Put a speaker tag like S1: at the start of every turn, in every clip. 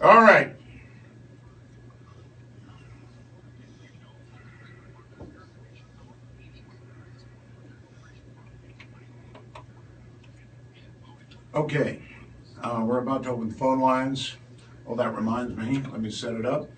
S1: All right. Okay, we're about to open the phone lines. Oh, that reminds me. Let me set it up.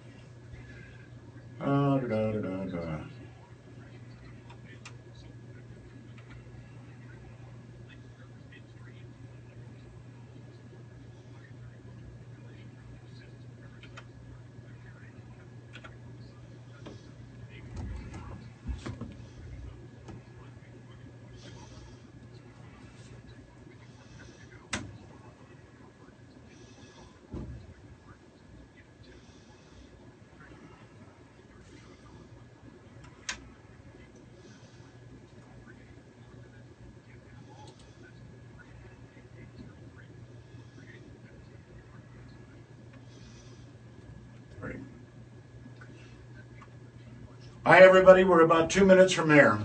S1: Hi, everybody. We're about 2 minutes from air.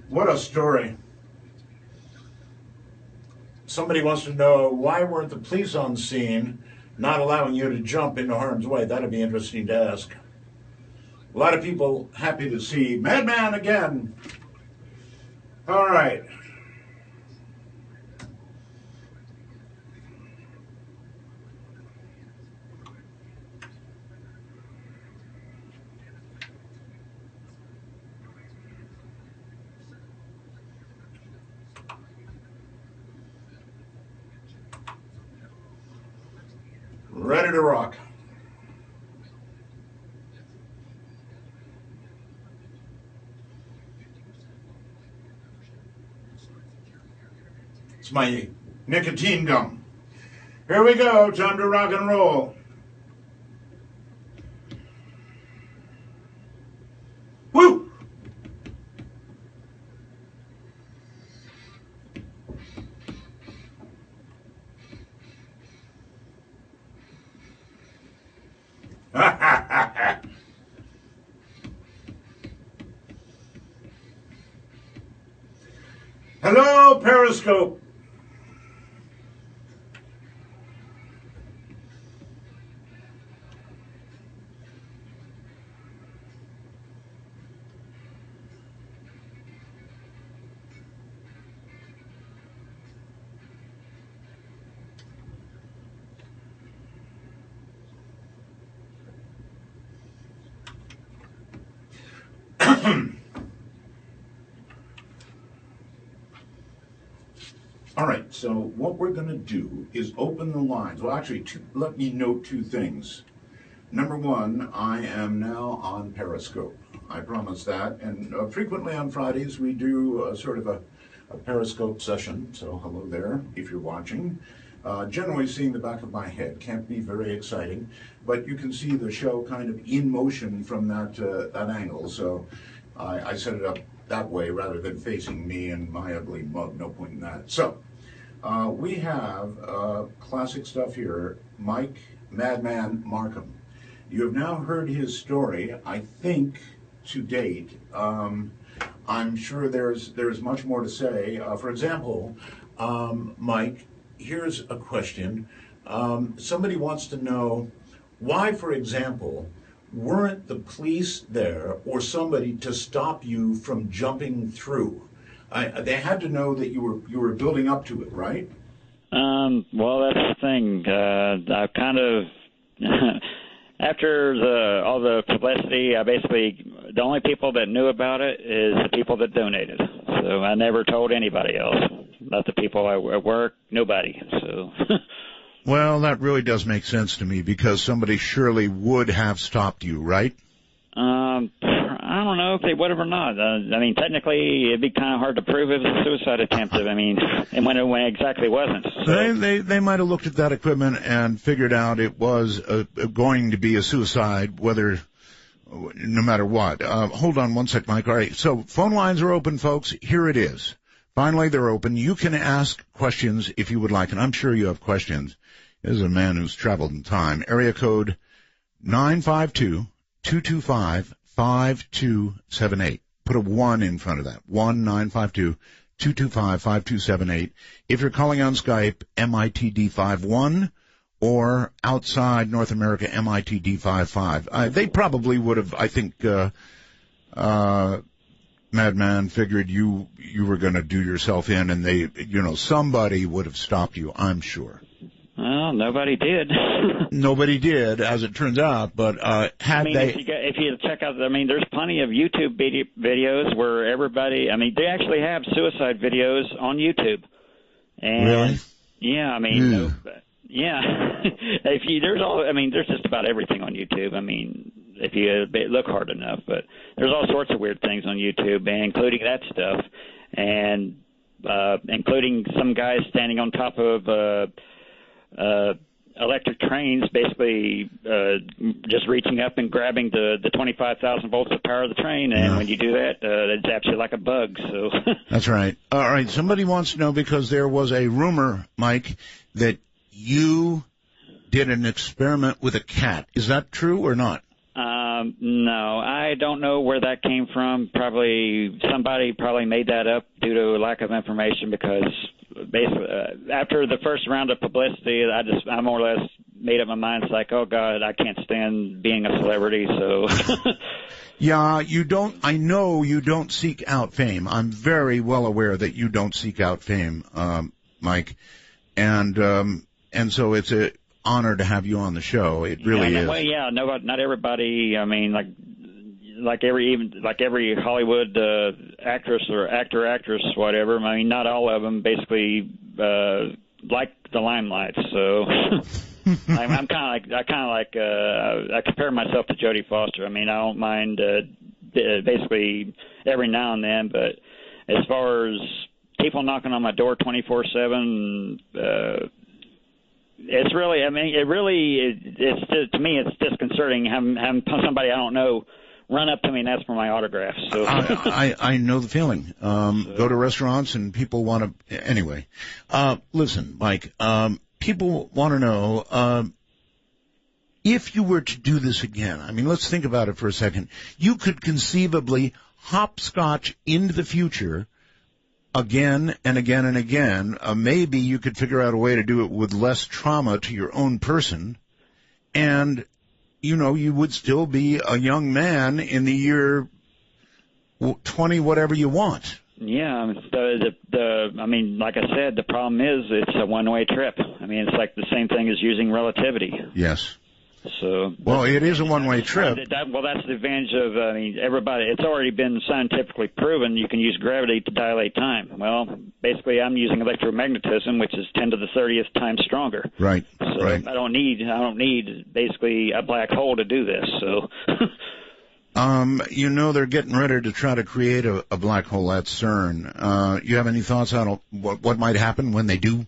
S1: What a story. Somebody wants to know, why weren't the police on scene, not allowing you to jump into harm's way? That'd be interesting to ask. A lot of people happy to see Madman again. All right. Ready to rock. It's my nicotine gum. Here we go, time to rock and roll. Woo! Hello, Periscope. All right, so what we're going to do is open the lines. Well, actually, let me note two things. Number one, I am now on Periscope. I promise that. And frequently on Fridays, we do sort of a Periscope session. So hello there, if you're watching. Generally seeing the back of my head. Can't be very exciting, but you can see the show kind of in motion from that angle. So I set it up that way rather than facing me and my ugly mug. No point in that. So we have classic stuff here. Mike, Madman Markum. You have now heard his story, I think, to date. I'm sure there's much more to say. For example, Mike, here's a question. Somebody wants to know why, for example, weren't the police there or somebody to stop you from jumping through? They had to know that you were building up to it, right?
S2: Well, that's the thing. I kind of after all the publicity, I basically the only people that knew about it is the people that donated. So I never told anybody else. Not the people at work, nobody. So.
S3: Well, that really does make sense to me because somebody surely would have stopped you, right?
S2: I don't know if they would have or not. I mean, technically, it'd be kind of hard to prove it was a suicide attempt. I mean, and when it exactly wasn't. So.
S3: They might have looked at that equipment and figured out it was going to be a suicide, no matter what. Hold on one sec, Mike. All right, so phone lines are open, folks. Here it is. Finally, they're open. You can ask questions if you would like, and I'm sure you have questions. This is a man who's traveled in time. Area code 952-225-5278. Put a 1 in front of that. 1-952-225-5278. If you're calling on Skype, MITD51, or outside North America, MITD55. They probably would have, I think, Madman figured you were going to do yourself in, and somebody would have stopped you, I'm sure.
S2: Well, nobody did.
S3: Nobody did, as it turns out, but
S2: if you check out, there's plenty of YouTube videos where everybody, they actually have suicide videos on YouTube. And,
S3: really?
S2: Yeah, yeah. There's just about everything on YouTube. If you look hard enough, but there's all sorts of weird things on YouTube, including that stuff, and including some guys standing on top of electric trains, basically just reaching up and grabbing the 25,000 volts of power of the train, and when you do that, it zaps you like a bug. So
S3: that's right. All right, somebody wants to know, because there was a rumor, Mike, that you did an experiment with a cat. Is that true or not?
S2: No, I don't know where that came from. Somebody made that up due to lack of information, because basically after the first round of publicity, I more or less made up my mind. It's like, oh God, I can't stand being a celebrity. So
S3: yeah, I know you don't seek out fame. I'm very well aware that you don't seek out fame, Mike, and so it's a honor to have you on the show. It really is.
S2: Well, yeah, no, not everybody. Like every Hollywood actress or actress, whatever. Not all of them basically like the limelight. So I compare myself to Jodie Foster. I don't mind basically every now and then, but as far as people knocking on my door 24/7. It's really, to me, it's disconcerting having somebody I don't know run up to me and ask for my autograph. So
S3: I know the feeling. Go to restaurants and people want to. Anyway, listen, Mike. People want to know if you were to do this again. Let's think about it for a second. You could conceivably hopscotch into the future. Again and again and again, maybe you could figure out a way to do it with less trauma to your own person, and, you would still be a young man in the year 20, whatever you want.
S2: Yeah, like I said, the problem is it's a one-way trip. It's like the same thing as using relativity.
S3: Yes.
S2: So,
S3: well, it is a one-way trip.
S2: That's the advantage of, everybody. It's already been scientifically proven you can use gravity to dilate time. Well, basically, I'm using electromagnetism, which is 10 to the 30th times stronger.
S3: Right.
S2: So
S3: right.
S2: I don't need basically a black hole to do this. So.
S3: They're getting ready to try to create a black hole at CERN. You have any thoughts on what might happen when they do?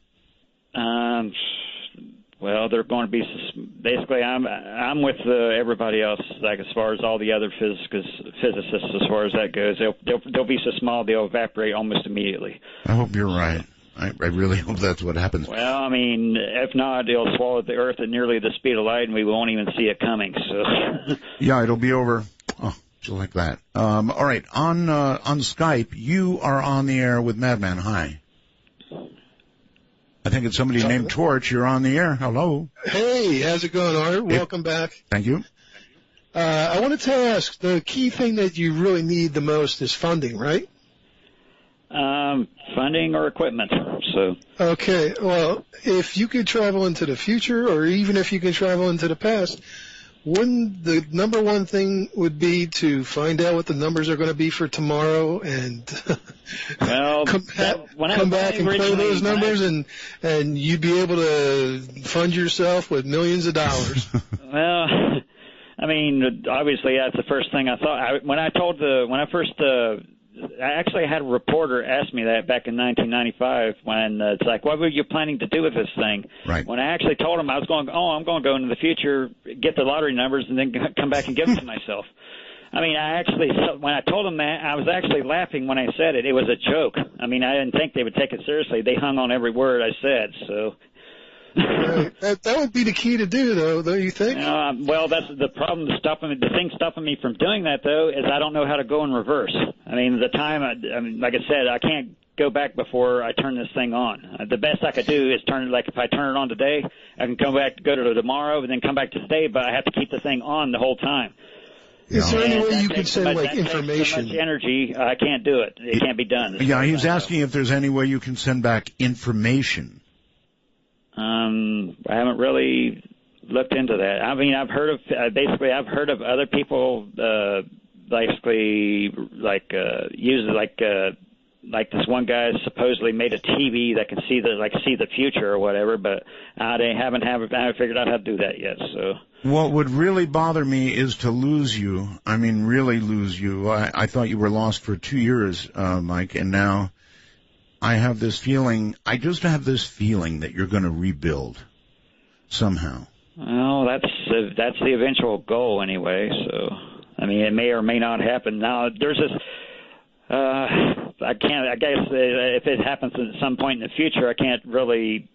S2: Well, they're going to be basically. I'm with everybody else, like as far as all the other physicists, as far as that goes. They'll be so small they'll evaporate almost immediately.
S3: I hope you're right. I really hope that's what happens.
S2: Well, I mean, if not, it'll swallow the Earth at nearly the speed of light, and we won't even see it coming. So.
S3: Yeah, it'll be over. Oh, just like that. All right, on Skype, you are on the air with Madman. Hi. I think it's somebody named Torch. You're on the air. Hello.
S4: Hey, how's it going, Art? Welcome back.
S3: Thank you.
S4: I wanted to ask, the key thing that you really need the most is funding, right?
S2: Funding or equipment. So.
S4: Okay. Well, if you could travel into the future, or even if you could travel into the past, wouldn't the number one thing would be to find out what the numbers are going to be for tomorrow and come back and play those numbers, and you'd be able to fund yourself with millions of dollars?
S2: Well, I mean, obviously that's the first thing I thought. I actually had a reporter ask me that back in 1995 when it's like, what were you planning to do with this thing?
S3: Right.
S2: When I actually told him I'm going to go into the future, get the lottery numbers, and then come back and give them to myself. I mean, when I told them that, I was actually laughing when I said it. It was a joke. I mean, I didn't think they would take it seriously. They hung on every word I said, so.
S4: Right. That would be the key to do, though, don't you think?
S2: Well, that's the problem. The thing stopping me from doing that, though, is I don't know how to go in reverse. I mean, like I said, I can't go back before I turn this thing on. The best I could do is if I turn it on today, I can go to tomorrow, and then come back to today, but I have to keep the thing on the whole time.
S4: Is there any way you could send, information?
S2: So much energy, I can't do it. It can't be done.
S3: Yeah, he was asking if there's any way you can send back information.
S2: I haven't really looked into that. I mean, I've heard of other people use like this one guy supposedly made a TV that can see the future or whatever, but I haven't figured out how to do that yet. So
S3: what would really bother me is to lose you. I mean, really lose you. I thought you were lost for 2 years, Mike, and now I have this feeling. I just have this feeling that you're going to rebuild somehow. Well,
S2: that's the eventual goal anyway. So, I mean, it may or may not happen. Now, there's this. I guess if it happens at some point in the future, I can't really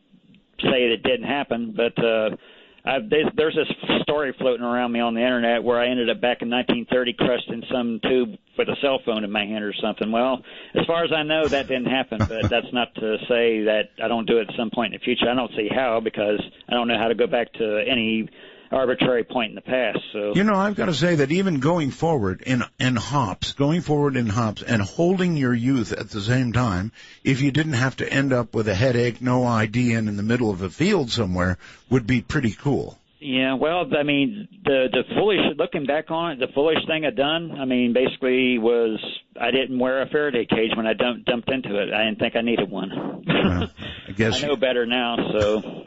S2: say it didn't happen. But there's this story floating around me on the internet where I ended up back in 1930 crushed in some tube with a cell phone in my hand or something. Well, as far as I know, that didn't happen, but that's not to say that I don't do it at some point in the future. I don't see how, because I don't know how to go back to any arbitrary point in the past. So,
S3: I've got to say that even going forward in hops and holding your youth at the same time, if you didn't have to end up with a headache, no ID, and in the middle of a field somewhere, would be pretty cool.
S2: Yeah, well, I mean, looking back on it, the foolish thing I done, I mean, basically was I didn't wear a Faraday cage when I dumped into it. I didn't think I needed one.
S3: I guess
S2: I know better now, so.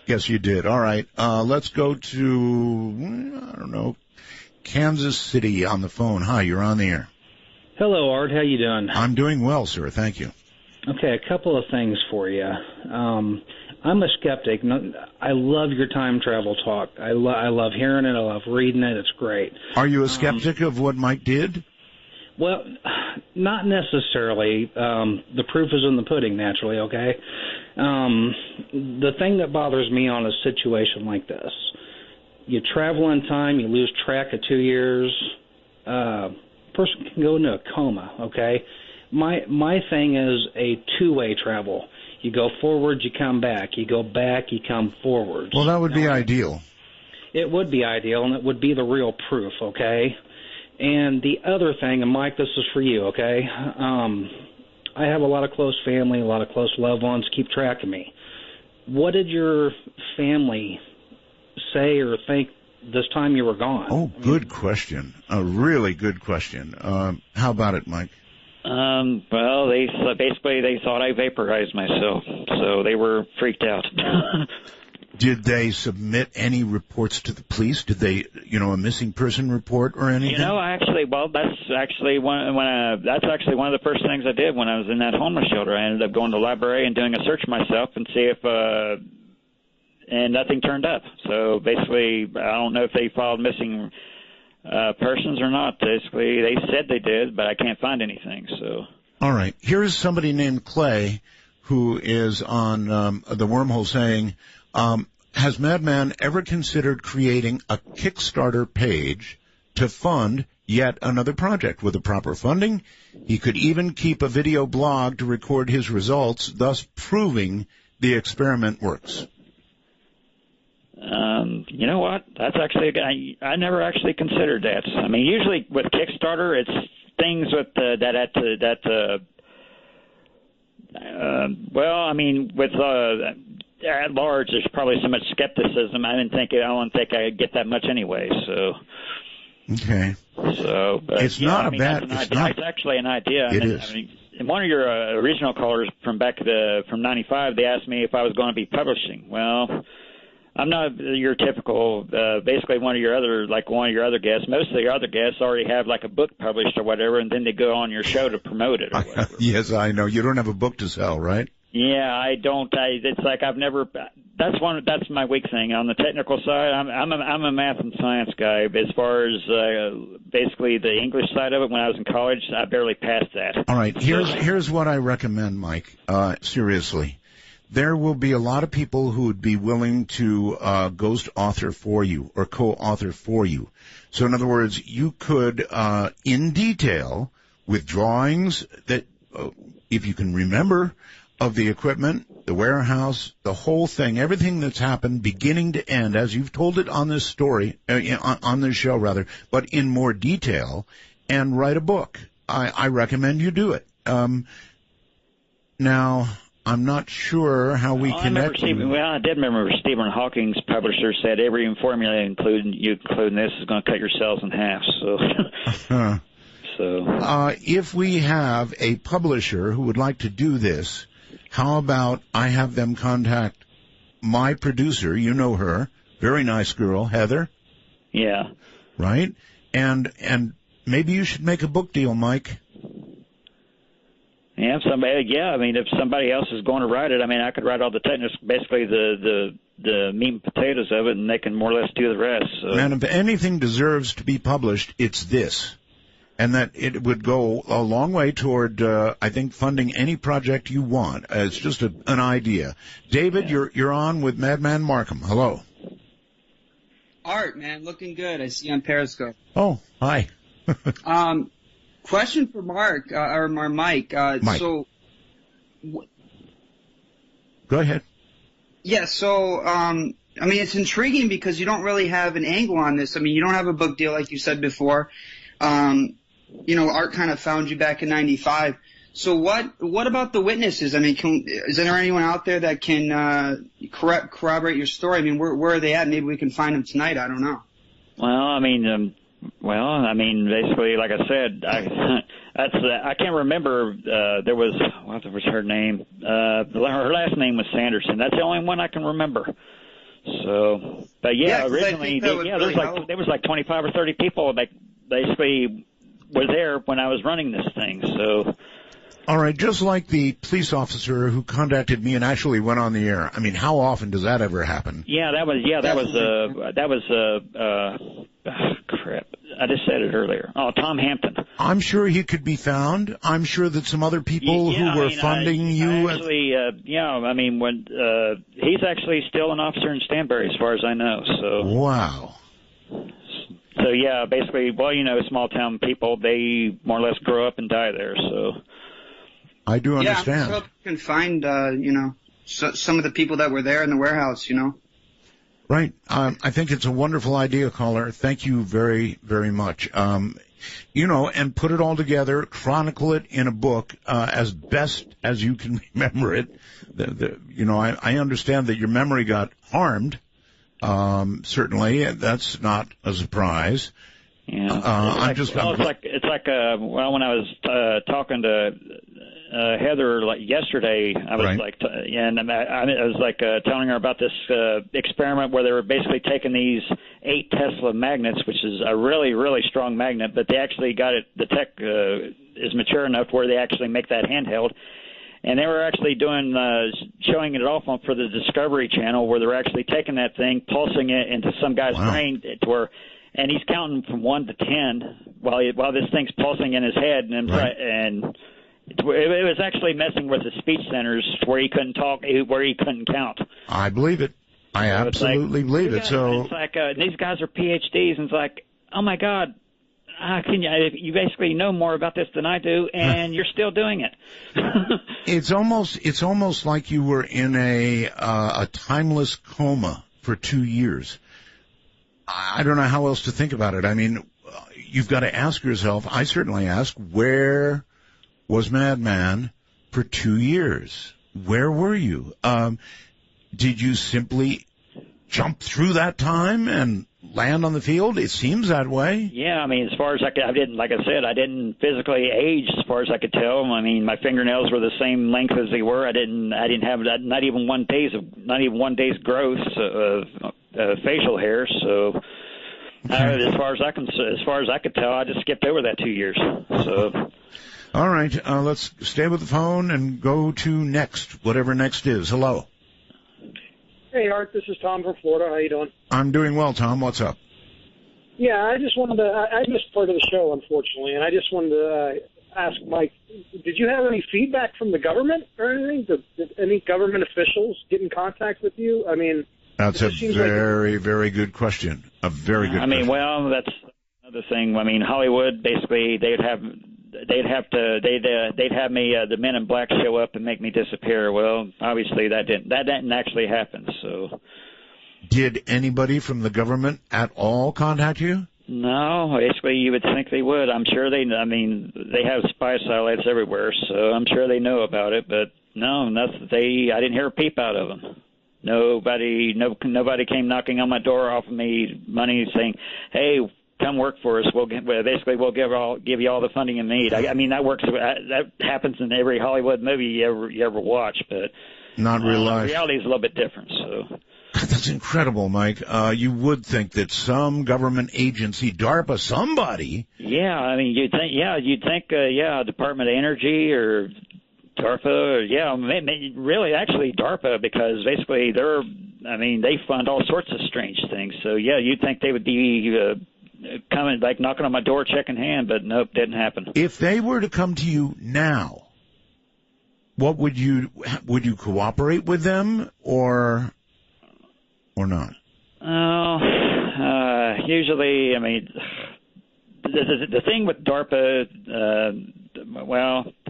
S3: Guess you did. All right, let's go to, Kansas City on the phone. Hi, you're on the air.
S5: Hello, Art. How you doing?
S3: I'm doing well, sir. Thank you.
S5: Okay, a couple of things for you. I'm a skeptic. I love your time travel talk. I love hearing it. I love reading it. It's great.
S3: Are you a skeptic of what Mike did?
S5: Well, not necessarily. The proof is in the pudding, naturally, okay? The thing that bothers me on a situation like this, you travel in time, you lose track of 2 years, person can go into a coma, okay? My thing is a two-way travel. You go forward, you come back. You go back, you come forward.
S3: Well, that would be ideal.
S5: It would be ideal, and it would be the real proof, okay? And the other thing, and Mike, this is for you, okay? I have a lot of close family, a lot of close loved ones keep track of me. What did your family say or think this time you were gone?
S3: Oh, good question. A really good question. How about it, Mike?
S2: Well, they thought I vaporized myself, so they were freaked out.
S3: Did they submit any reports to the police? Did they, a missing person report or anything?
S2: That's actually one of the first things I did when I was in that homeless shelter. I ended up going to the library and doing a search myself and see and nothing turned up. So basically, I don't know if they filed missing persons or not. Basically, they said they did, but I can't find anything. So.
S3: All right. Here is somebody named Clay who is on the wormhole saying, has Madman ever considered creating a Kickstarter page to fund yet another project with the proper funding? He could even keep a video blog to record his results, thus proving the experiment works.
S2: You know what? That's actually I never actually considered that. I mean, usually with Kickstarter, it's things with well, I mean, with at large, there's probably so much skepticism. I don't think I'd get that much anyway. So.
S3: Okay.
S2: So, but,
S3: it's not a bad.
S2: It's actually an idea.
S3: It is.
S2: I mean, in one of your original callers from from '95, they asked me if I was going to be publishing. Well, I'm not your typical. Basically, one of your other guests. Most of your other guests already have like a book published or whatever, and then they go on your show to promote it or whatever.
S3: Yes, I know. You don't have a book to sell, right?
S2: Yeah, I don't. It's like I've never. That's my weak thing. On the technical side, I'm a math and science guy. As far as basically the English side of it, when I was in college, I barely passed that.
S3: All right. Here's what I recommend, Mike. Seriously, there will be a lot of people who would be willing to ghost author for you or co-author for you. So, in other words, you could, in detail, with drawings that, if you can remember, of the equipment, the warehouse, the whole thing, everything that's happened beginning to end, as you've told it on this story, on this show rather, but in more detail, and write a book. I recommend you do it. Now, I'm not sure how we connect.
S2: I did remember Stephen Hawking's publisher said every formula including this is going to cut your cells in half. So,
S3: if we have a publisher who would like to do this, how about I have them contact my producer? You know her, very nice girl, Heather.
S2: Yeah.
S3: Right? And maybe you should make a book deal, Mike.
S2: Yeah, I mean, if somebody else is going to write it, I mean, I could write all the technical, basically the meat and potatoes of it, and they can more or less do the rest. So.
S3: And if anything deserves to be published, it's this. And that it would go a long way toward, I think, funding any project you want. It's just an idea. David,
S2: yeah.
S3: You're on with Madman Markum. Hello.
S6: Art, man, looking good. I see you on Periscope.
S3: Oh, hi.
S6: Question for Mark, or Mike.
S3: Mike.
S6: So,
S3: Go ahead.
S6: Yeah, so, I mean, it's intriguing because you don't really have an angle on this. I mean, you don't have a book deal like you said before. Art kind of found you back in '95. So what about the witnesses? I mean, is there anyone out there that can corroborate your story? I mean, where are they at? Maybe we can find them tonight. I don't know.
S2: Basically, like I said, I can't remember. There was what was her name? Her last name was Sanderson. That's the only one I can remember. So, but originally, there was like 25 or 30 people that basically were there when I was running this thing. So.
S3: All right, just like the police officer who contacted me and actually went on the air. I mean, how often does that ever happen?
S2: Crap. I just said it earlier. Oh, Tom Hampton.
S3: I'm sure he could be found. I'm sure that some other people who were funding you.
S2: He's actually still an officer in Stanbury, as far as I know. So.
S3: Wow.
S2: So basically, small town people, they more or less grow up and die there. So.
S3: I do understand.
S6: I hope you can find, some of the people that were there in the warehouse,
S3: Right. I think it's a wonderful idea, caller. Thank you very, very much. And put it all together, chronicle it in a book, as best as you can remember it. I understand that your memory got harmed. Certainly, that's not a surprise.
S2: Yeah. When I was talking to Heather yesterday, I was telling her about this experiment where they were basically taking these 8 Tesla magnets, which is a really, really strong magnet, but they actually got it. The tech is mature enough where they actually make that handheld. and they were actually doing showing it off on for the Discovery Channel, where they're actually taking that thing, pulsing it into some guy's brain to where, and he's counting from 1 to 10 while this thing's pulsing in his head, and it was actually messing with his speech centers where he couldn't talk, where he couldn't count.
S3: I believe it. I absolutely believe it. So
S2: it's like these guys are PhDs, and it's like, oh my God, how can you basically know more about this than I do, and you're still doing it.
S3: It's almost like you were in a timeless coma for 2 years. I don't know how else to think about it. I mean, you've got to ask yourself. I certainly ask, where was Madman for 2 years? Where were you? Did you simply jump through that time and land on the field? It seems that way.
S2: Yeah, I mean, as far as I didn't, like I said, I didn't physically age as far as I could tell. I mean, my fingernails were the same length as they were. I didn't have not even 1 day's growth of facial hair. So as far as I could tell, I just skipped over that 2 years. So.
S3: All right, let's stay with the phone and go to next, whatever next is. Hello.
S7: Hey, Art, this is Tom from Florida. How you doing?
S3: I'm doing well, Tom. What's up?
S7: Yeah, I just wanted to, I missed part of the show, unfortunately, and I just wanted to ask Mike, did you have any feedback from the government or anything? Did any government officials get in contact with you? I mean,
S3: that's a very, very good question. A very good question.
S2: I mean, well, that's another thing. I mean, Hollywood, basically, they'd have me, the Men in Black show up and make me disappear. Well, obviously that didn't actually happen. So,
S3: did anybody from the government at all contact you?
S2: No, basically you would think they would. I'm sure they have spy satellites everywhere, so I'm sure they know about it. But no, nothing. I didn't hear a peep out of them. Nobody came knocking on my door offering me money, saying, "Hey, come work for us. We'll give you all the funding you need." I mean, that works. That happens in every Hollywood movie you ever watch, but
S3: not real life.
S2: Reality is a little bit different. So
S3: that's incredible, Mike. You would think that some government agency, DARPA, somebody.
S2: Yeah, I mean, you'd think, Department of Energy or DARPA, or really, actually DARPA, because basically they fund all sorts of strange things. So yeah, you'd think they would be. Coming, like knocking on my door, checking hand, but nope, didn't happen.
S3: If they were to come to you now, what would you cooperate with them or not?
S2: Usually, I mean, the thing with DARPA,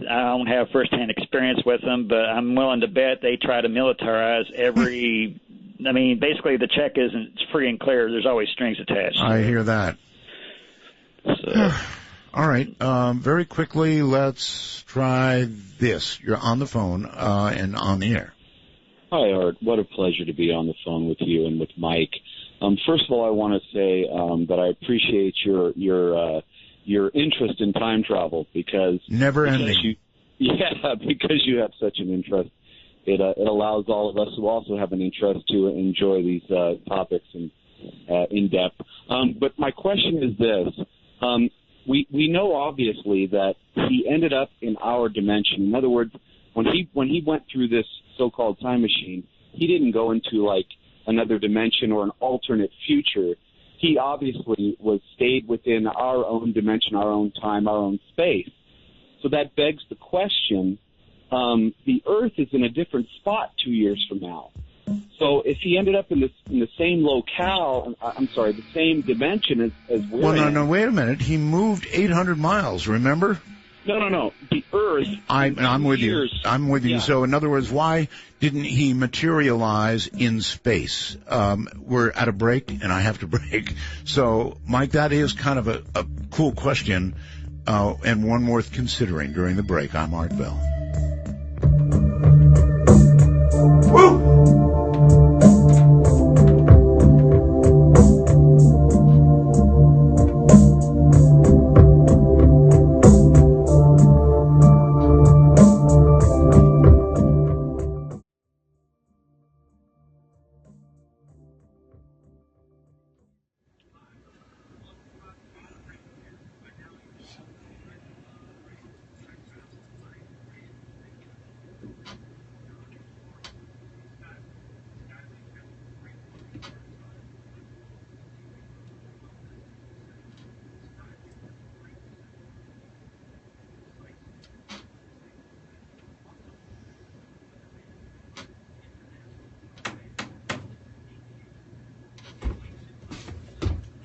S2: I don't have firsthand experience with them, but I'm willing to bet they try to militarize every. I mean, basically, the check isn't free and clear. There's always strings attached.
S3: I hear that.
S2: So.
S3: All right. Very quickly, let's try this. You're on the phone and on the air.
S8: Hi, Art. What a pleasure to be on the phone with you and with Mike. First of all, I want to say that I appreciate your interest in time travel because
S3: never ending.
S8: Because you have such an interest. It allows all of us who also have an interest to enjoy these topics in depth. But my question is this. We know obviously that he ended up in our dimension. In other words, when he went through this so-called time machine, he didn't go into like another dimension or an alternate future. He obviously stayed within our own dimension, our own time, our own space. So that begs the question, the Earth is in a different spot 2 years from now. So if he ended up in the same locale, the same dimension as we're
S3: Well, no, wait a minute. He moved 800 miles, remember?
S8: No. The Earth.
S3: I'm with you. I'm with you.
S8: Yeah.
S3: So in other words, why didn't he materialize in space? We're at a break, and I have to break. So, Mike, that is kind of a cool question, and one worth considering during the break. I'm Art Bell. Woo!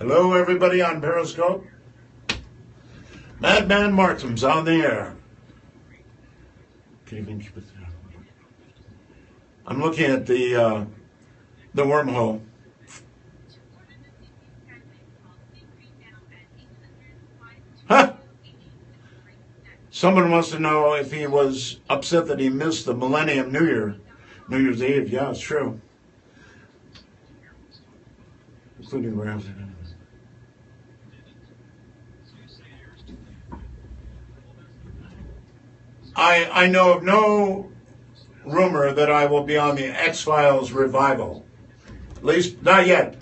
S1: Hello, everybody on Periscope. Madman Markum's on the air. I'm looking at the wormhole. Huh? Someone wants to know if he was upset that he missed the Millennium New Year's Eve. Yeah, it's true. Including Rams. I know of no rumor that I will be on the X-Files revival. At least, not yet.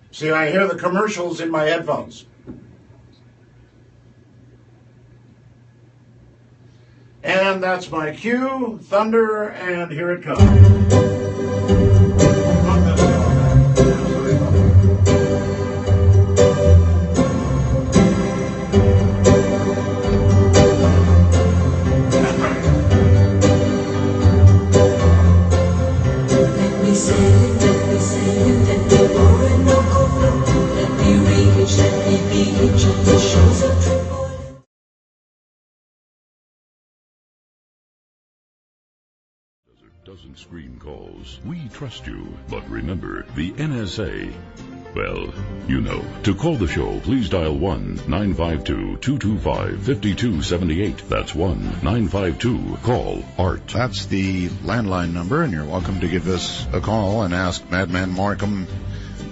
S1: See, I hear the commercials in my headphones. And that's my cue, thunder, and here it comes.
S9: Doesn't screen calls. We trust you. But remember, the NSA, well, you know. To call the show, please dial 1-952-225-5278. That's 1-952-CALL-ART.
S3: That's the landline number, and you're welcome to give us a call and ask Madman Markum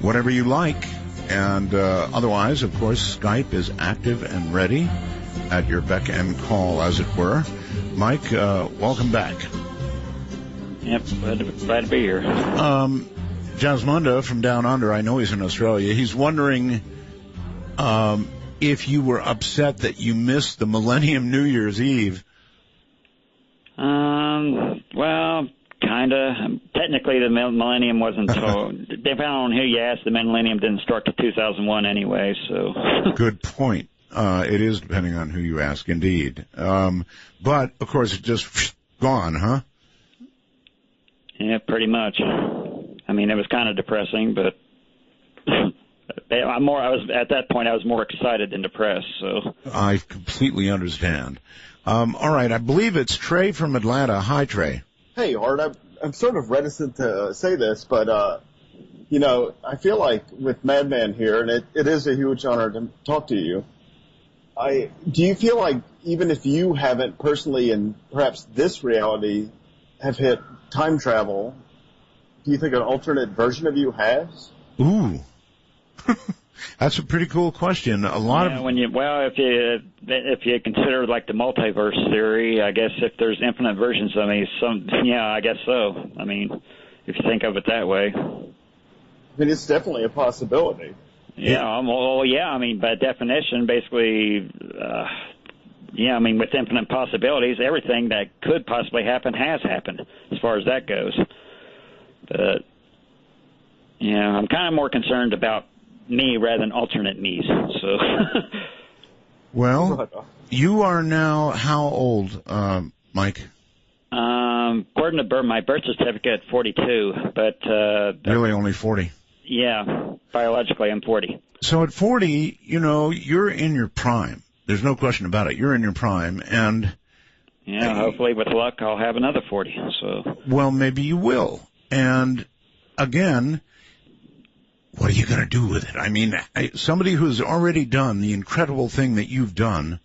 S3: whatever you like. And otherwise, of course, Skype is active and ready at your beck and call, as it were. Mike, welcome back.
S2: Yep, glad to be here.
S3: Jasmunda from Down Under, I know he's in Australia. He's wondering if you were upset that you missed the Millennium New Year's Eve.
S2: Well, kind of. Technically, the Millennium wasn't told. Depending on who you ask, the Millennium didn't start till 2001 anyway, so.
S3: Good point. It is depending on who you ask, indeed. But, of course, it's just gone, huh?
S2: Yeah, pretty much. I mean, it was kind of depressing, but I was at that point. I was more excited than depressed. So
S3: I completely understand. All right, I believe it's Trey from Atlanta. Hi, Trey.
S10: Hey, Art. I'm sort of reticent to say this, but I feel like with Madman here, and it is a huge honor to talk to you. Do you feel like even if you haven't personally, in perhaps this reality, have hit time travel, do you think an alternate version of you has?
S3: Ooh. That's a pretty cool question.
S2: If you consider like the multiverse theory, I guess if there's infinite versions of me, I guess so. I mean, if you think of it that way.
S10: I mean, it's definitely a possibility.
S2: Yeah, I mean, by definition, basically, with infinite possibilities, everything that could possibly happen has happened, as far as that goes. But, I'm kind of more concerned about me rather than alternate me's. So.
S3: Well, you are now how old, Mike?
S2: According to my birth certificate, 42, but...
S3: really only 40?
S2: Yeah, biologically I'm 40.
S3: So at 40, you're in your prime. There's no question about it. You're in your prime, and...
S2: Yeah, hopefully with luck I'll have another 40, so...
S3: Well, maybe you will. And, again, what are you going to do with it? I mean, somebody who's already done the incredible thing that you've done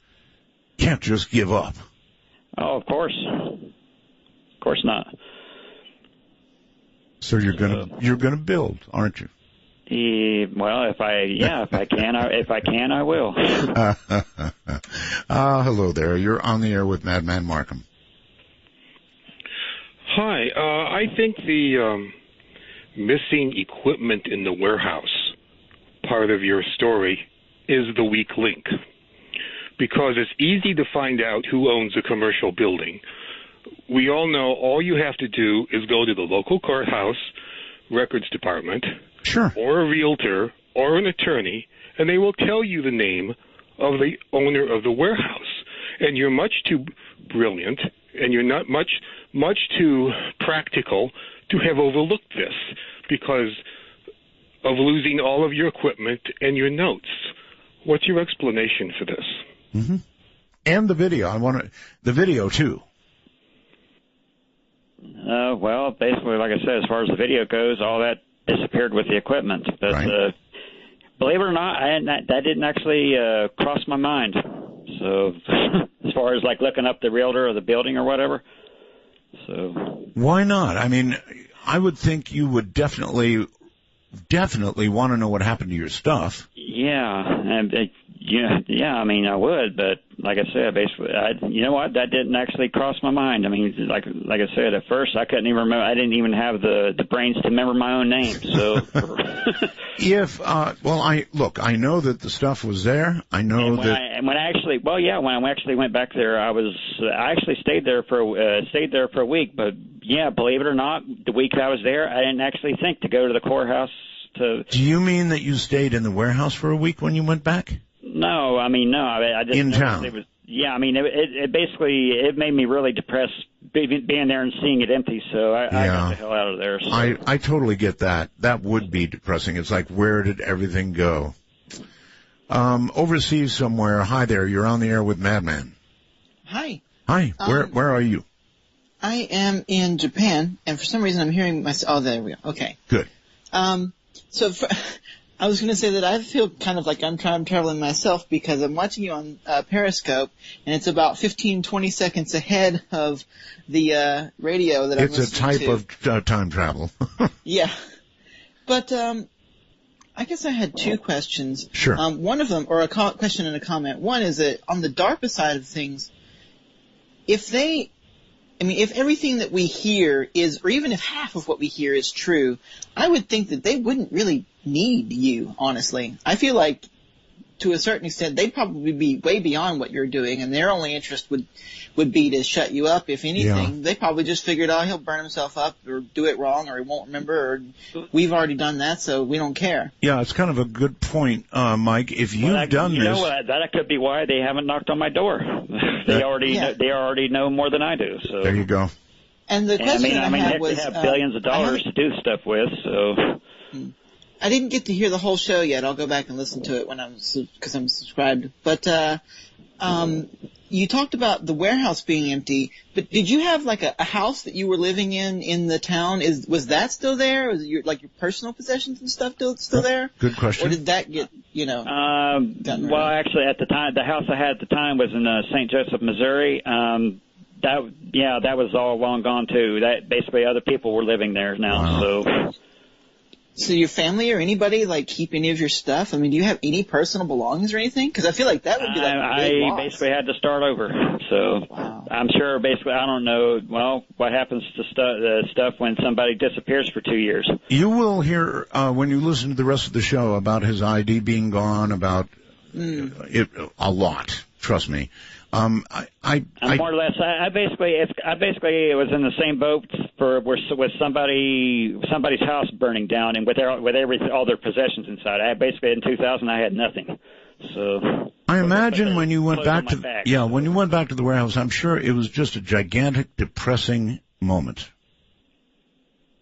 S3: can't just give up.
S2: Oh, of course. Of course not.
S3: So you're gonna build, aren't you?
S2: Well, if I can, I will.
S3: Hello there. You're on the air with Madman Markum.
S11: Hi. I think the missing equipment in the warehouse part of your story is the weak link, because it's easy to find out who owns a commercial building. We all know all you have to do is go to the local courthouse, records department,
S3: sure,
S11: or a realtor or an attorney, and they will tell you the name of the owner of the warehouse. And you're much too brilliant, and you're not much too practical to have overlooked this because of losing all of your equipment and your notes. What's your explanation for this?
S3: Mm-hmm. And the video. I want the video, too.
S2: Well, basically, like I said, as far as the video goes, all that disappeared with the equipment. But
S3: right.
S2: Believe it or not, that didn't actually cross my mind. So as far as like looking up the realtor or the building or whatever. So
S3: why not? I mean, I would think you would definitely want to know what happened to your stuff.
S2: Yeah, and yeah. I mean, I would, but like I said, basically, you know what? That didn't actually cross my mind. I mean, like I said, at first I couldn't even remember. I didn't even have the brains to remember my own name. So,
S3: I know that the stuff was there. I know
S2: when I actually went back there, I actually stayed there for a week. But yeah, believe it or not, the week I was there, I didn't actually think to go to the courthouse. Do
S3: you mean that you stayed in the warehouse for a week when you went back?
S2: No, I mean, no. I just
S3: in town.
S2: It was, yeah, I mean, it basically made me really depressed being there and seeing it empty. So I got the hell out of there. So.
S3: I totally get that. That would be depressing. It's like, where did everything go? Overseas somewhere. Hi there. You're on the air with Madman.
S12: Hi.
S3: Hi. Where are you?
S12: I am in Japan, and for some reason I'm hearing myself. Oh, there we go. Okay.
S3: Good.
S12: I was going to say that I feel kind of like I'm traveling myself because I'm watching you on Periscope, and it's about 15, 20 seconds ahead of the radio that I'm listening to.
S3: It's a type of time travel.
S12: Yeah. But I guess I had two questions.
S3: Sure.
S12: One of them, or a question and a comment. One is that on the DARPA side of things, if everything that we hear is, or even if half of what we hear is true, I would think that they wouldn't really need you, honestly. I feel like, to a certain extent, they'd probably be way beyond what you're doing, and their only interest would be to shut you up, if anything. Yeah. They probably just figured, he'll burn himself up, or do it wrong, or he won't remember, or we've already done that, so we don't care.
S3: Yeah, it's kind of a good point, Mike. If you've done this...
S2: You know what? That could be why they haven't knocked on my door. They already know more than I do. So
S3: there you go.
S12: And the question I had was,
S2: they have billions of dollars to do stuff with. So
S12: I didn't get to hear the whole show yet. I'll go back and listen to it because I'm subscribed. But you talked about the warehouse being empty. But did you have like a house that you were living in the town? Was that still there? Was your personal possessions and stuff still there?
S3: Good question.
S12: Or did that get
S2: well, actually, at the time, the house I had at the time was in St. Joseph, Missouri. That was all long gone too. That basically other people were living there now.
S3: Wow.
S12: So your family or anybody keep any of your stuff? I mean, do you have any personal belongings or anything? Because I feel like that would be a big loss.
S2: I basically had to start over. So wow. I'm sure basically I don't know. Well, what happens to stuff when somebody disappears for 2 years?
S3: You will hear when you listen to the rest of the show about his ID being gone, about it a lot. Trust me.
S2: More or less. I basically was in the same boat with somebody's house burning down and with all their possessions inside. In 2000 I had nothing. So
S3: I imagine when you went back when you went back to the warehouse, I'm sure it was just a gigantic, depressing moment.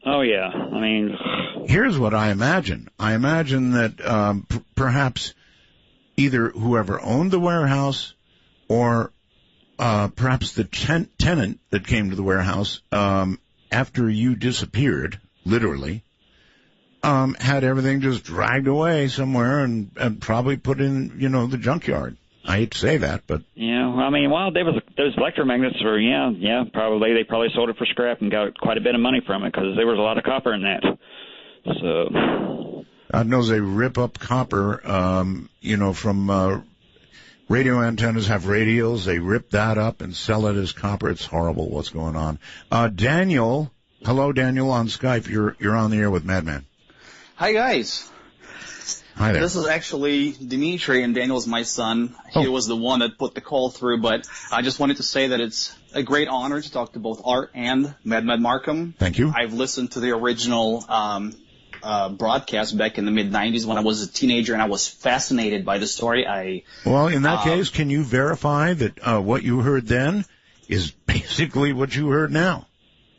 S2: Oh yeah, I mean,
S3: here's what I imagine. I imagine that perhaps either whoever owned the warehouse or perhaps the tenant that came to the warehouse after you disappeared, literally, had everything just dragged away somewhere and probably put in, the junkyard. I hate to say that, but...
S2: Yeah, I mean, those electromagnets were, probably. They probably sold it for scrap and got quite a bit of money from it because there was a lot of copper in that. So...
S3: God knows they rip up copper, from... radio antennas have radials. They rip that up and sell it as copper. It's horrible what's going on. Daniel Hello, Daniel, on Skype. You're on the air with Madman.
S13: Hi, guys.
S3: Hi there.
S13: This is actually Dimitri, and Daniel's my son. He was the one that put the call through, but I just wanted to say that it's a great honor to talk to both Art and Madman Markum.
S3: Thank you.
S13: I've listened to the original broadcast back in the mid-'90s when I was a teenager, and I was fascinated by the story.
S3: Well, in that case, can you verify that what you heard then is basically what you heard now?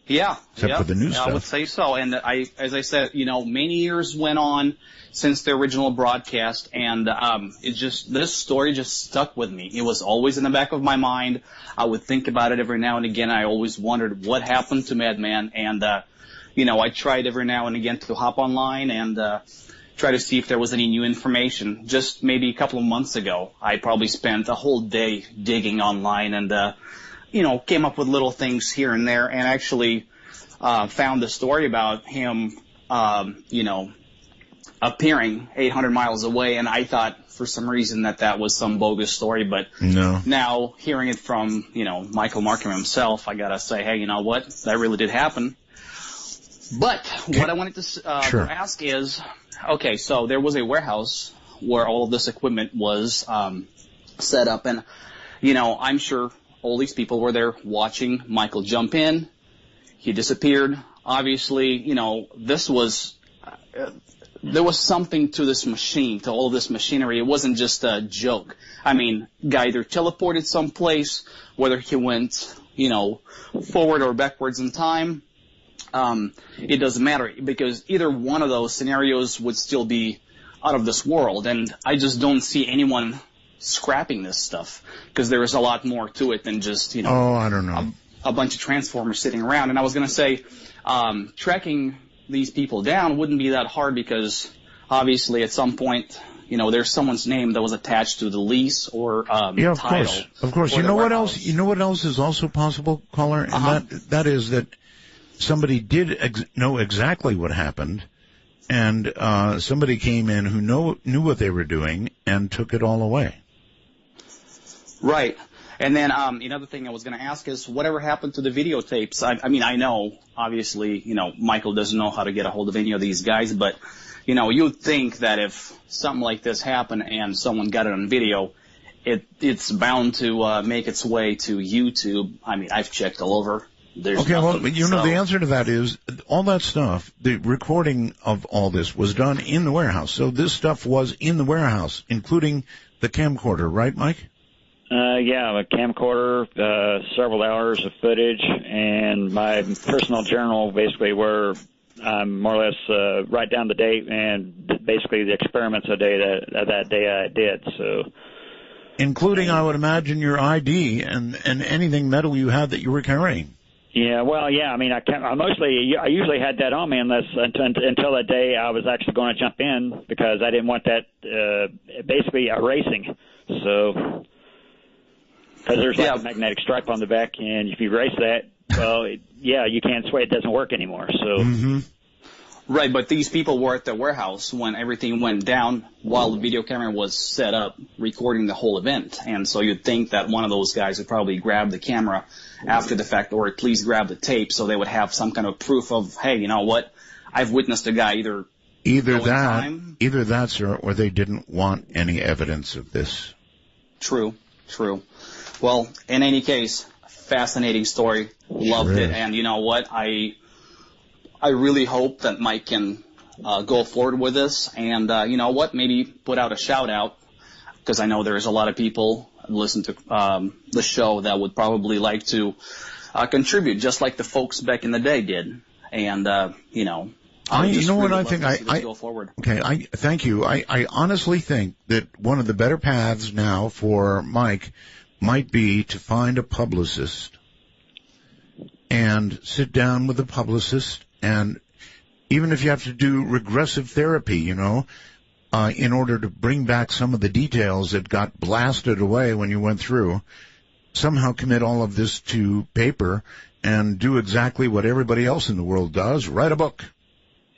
S13: Yeah.
S3: Except for the new stuff.
S13: I would say so. And as I said, many years went on since the original broadcast, and this story just stuck with me. It was always in the back of my mind. I would think about it every now and again. I always wondered what happened to Madman, and I tried every now and again to hop online and try to see if there was any new information. Just maybe a couple of months ago, I probably spent a whole day digging online and came up with little things here and there, and actually found the story about him, appearing 800 miles away, and I thought for some reason that was some bogus story, but now hearing it from, Michael Markum himself, I gotta say, hey, you know what? That really did happen. But what I wanted to ask is, okay, so there was a warehouse where all of this equipment was set up, and, I'm sure all these people were there watching Michael jump in. He disappeared. Obviously, there was something to this machine, to all of this machinery. It wasn't just a joke. I mean, guy either teleported someplace, whether he went, forward or backwards in time. It doesn't matter, because either one of those scenarios would still be out of this world, and I just don't see anyone scrapping this stuff, because there is a lot more to it than just,
S3: I don't know,
S13: a bunch of transformers sitting around. And I was going to say, tracking these people down wouldn't be that hard, because obviously at some point, there's someone's name that was attached to the lease or
S3: of
S13: title.
S3: Of course. You know what else? You know what else is also possible, caller? And that is that somebody did know exactly what happened, and somebody came in who knew what they were doing and took it all away.
S13: Right. And then another thing I was going to ask is, whatever happened to the videotapes? I know, obviously, Michael doesn't know how to get a hold of any of these guys, but, you'd think that if something like this happened and someone got it on video, it's bound to make its way to YouTube. I mean, I've checked all over. There's nothing,
S3: the answer to that is all that stuff, the recording of all this was done in the warehouse. So this stuff was in the warehouse, including the camcorder, right, Mike?
S2: A camcorder, several hours of footage, and my personal journal, basically, where I more or less write down the date and basically the experiments that day I did. So,
S3: including, I would imagine, your ID and anything metal you had that you were carrying.
S2: Yeah, well, yeah. I mean, I usually had that on me until that day I was actually going to jump in, because I didn't want that basically erasing. So. Because there's a magnetic stripe on the back, and if you erase that, well, you can't swear it doesn't work anymore. So,
S13: Right, but these people were at the warehouse when everything went down, while the video camera was set up, recording the whole event. And so you'd think that one of those guys would probably grab the camera after the fact, or at least grab the tape, so they would have some kind of proof of, hey, you know what, I've witnessed a guy either
S3: that, sir, or they didn't want any evidence of this.
S13: True. Well, in any case, fascinating story. Loved it. And you know what? I really hope that Mike can go forward with this. And you know what? Maybe put out a shout out, because I know there's a lot of people who listen to the show that would probably like to contribute, just like the folks back in the day did. And I think go forward.
S3: Okay, thank you. I honestly think that one of the better paths now for Mike might be to find a publicist and sit down with a publicist, and even if you have to do regressive therapy, in order to bring back some of the details that got blasted away when you went through, somehow commit all of this to paper and do exactly what everybody else in the world does, write a book.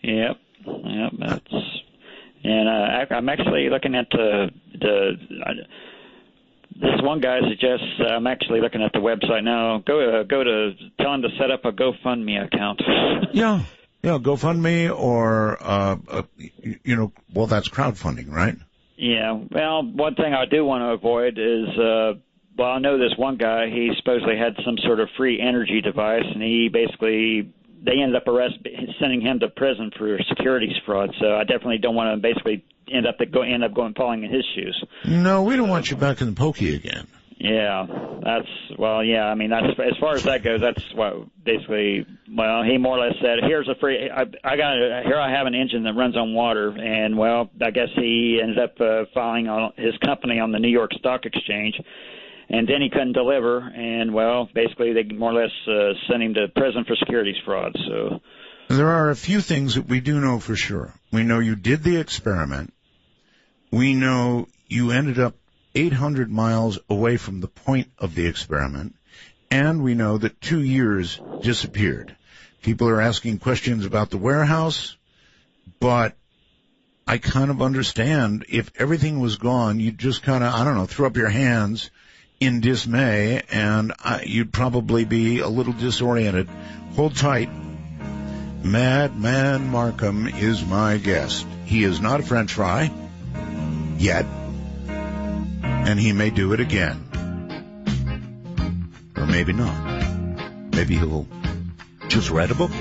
S2: Yep. I'm actually looking at this one guy suggests, I'm actually looking at the website now, go to tell him to set up a GoFundMe account.
S3: Yeah, GoFundMe or, well, that's crowdfunding, right?
S2: Yeah, well, one thing I do want to avoid is, I know this one guy, he supposedly had some sort of free energy device, and they ended up sending him to prison for securities fraud, so I definitely don't want to basically end up falling in his shoes.
S3: No, we don't want you back in the pokey again.
S2: Yeah, that's as far as that goes, that's what basically, he more or less said, here I have an engine that runs on water, and I guess he ended up filing on his company on the New York Stock Exchange, and then he couldn't deliver, and basically they more or less sent him to prison for securities fraud. So
S3: there are a few things that we do know for sure. We know you did the experiment. We know you ended up 800 miles away from the point of the experiment, and we know that 2 years disappeared. People are asking questions about the warehouse, but I kind of understand if everything was gone, you'd just kind of, throw up your hands in dismay, and you'd probably be a little disoriented. Hold tight. Madman Markum is my guest. He is not a French fry yet, and he may do it again. Or maybe not. Maybe he'll just write a book.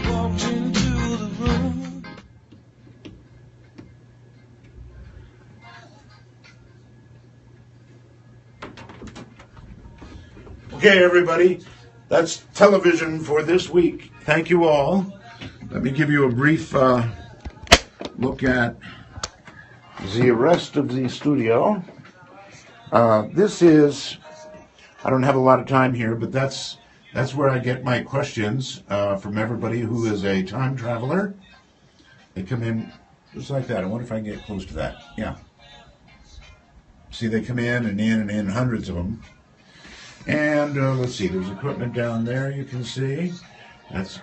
S3: Okay, everybody, that's television for this week. Thank you all. Let me give you a brief look at the rest of the studio. This is, I don't have a lot of time here, but that's where I get my questions from everybody who is a time traveler. They come in just like that. I wonder if I can get close to that. Yeah. See, they come in, hundreds of them. And let's see, there's equipment down there you can see. That's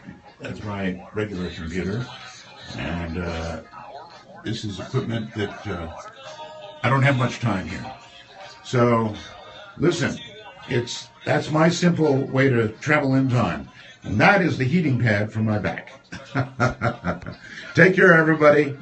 S3: my regular computer. And this is equipment that I don't have much time here. So, listen, that's my simple way to travel in time. And that is the heating pad for my back. Take care, everybody.